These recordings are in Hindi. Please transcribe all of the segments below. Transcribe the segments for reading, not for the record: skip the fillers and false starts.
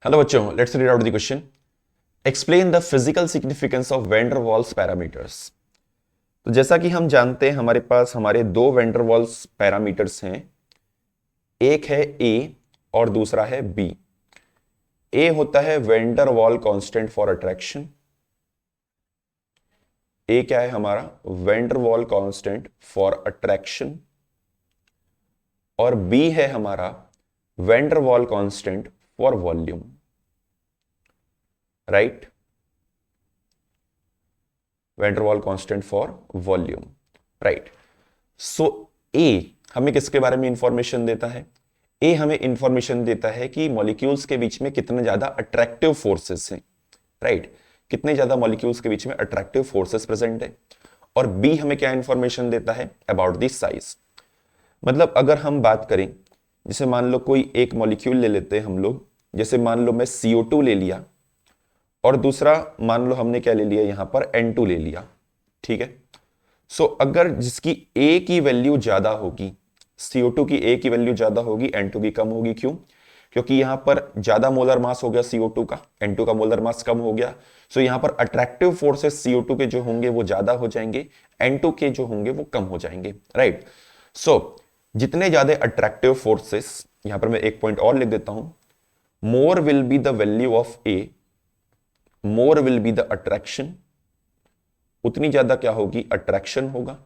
हेलो बच्चों, let's read out the question. Explain the physical significance of van der Waals parameters. तो जैसा कि हम जानते हैं हमारे पास हमारे दो वैन डर वाल्स पैरामीटर्स हैं। एक है ए और दूसरा है बी। ए होता है van der Waal constant for attraction. ए क्या है हमारा? Van der Waal constant for attraction. और बी है हमारा van der Waal constant for volume. Right, van der Waal constant for volume. Right. So A हमें किसके बारे में इंफॉर्मेशन देता है? ए हमें इंफॉर्मेशन देता है कि मॉलिक्यूल्स के बीच में कितने ज्यादा अट्रैक्टिव फोर्सेस हैं। राइट, कितने ज्यादा मॉलिक्यूल्स के बीच में अट्रैक्टिव फोर्सेस प्रेजेंट है। और बी हमें क्या इंफॉर्मेशन देता है? About the size. मतलब अगर हम बात करें, जैसे मान लो कोई एक मॉलिक्यूल ले लेते हैं हम लोग, जैसे मान लो मैं CO2 ले लिया और दूसरा मान लो हमने क्या ले लिया यहां पर N2 ले लिया। ठीक है। सो अगर जिसकी ए की वैल्यू ज्यादा होगी, CO2 की ए की वैल्यू ज्यादा होगी, N2 की कम होगी। क्यों? क्योंकि यहां पर ज्यादा मोलर मास हो गया CO2 का, N2 का मोलर मास कम हो गया। सो यहां पर अट्रैक्टिव फोर्सेस CO2 के जो होंगे वो ज्यादा हो जाएंगे, N2 के जो होंगे वो कम हो जाएंगे। राइट। सो जितने ज्यादा अट्रैक्टिव फोर्सेस, यहां पर मैं एक पॉइंट और लिख देता हूं, more will be the value of A, more will be the attraction, उतनी ज्यादा क्या होगी? अट्रैक्शन होगा।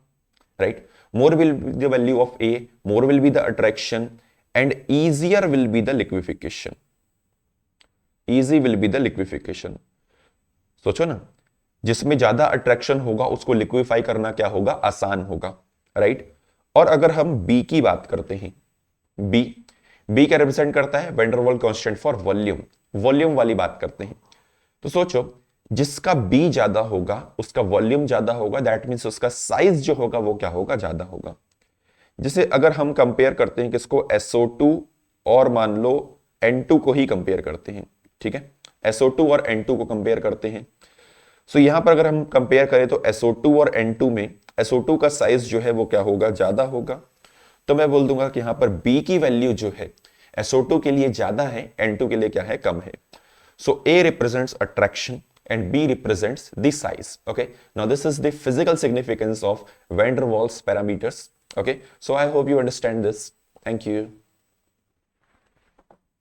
Right, more will be the value of A, more will be the attraction and easier will be the liquefaction. Easy will be the liquefaction. सोचो ना, जिसमें ज्यादा अट्रैक्शन होगा उसको लिक्विफाई करना क्या होगा? आसान होगा। राइट। और अगर हम बी की बात करते हैं, बी बी क्या रिप्रेजेंट करता है? Van der Waal constant for volume. Volume वाली बात करते हैं। तो सोचो, जिसका बी ज्यादा होगा उसका वॉल्यूम ज्यादा होगा, दैट मीन्स उसका साइज जो होगा वो क्या होगा? ज्यादा होगा। जैसे अगर हम कंपेयर करते हैं किसको? SO2 और मान लो N2 को ही कंपेयर करते हैं। ठीक है, SO2 और N2 को कंपेयर करते हैं। सो यहां पर अगर हम कंपेयर करें तो SO2 और N2 में SO2 का साइज जो है वो क्या होगा? ज्यादा होगा। तो मैं बोल दूंगा कि यहां पर B की वैल्यू जो है SO2 के लिए ज्यादा है, N2 के लिए क्या है? कम है। So A represents attraction and B represents the size. Okay. Now this is the physical significance of van der Waals parameters. Okay. So I hope you understand this. Thank you.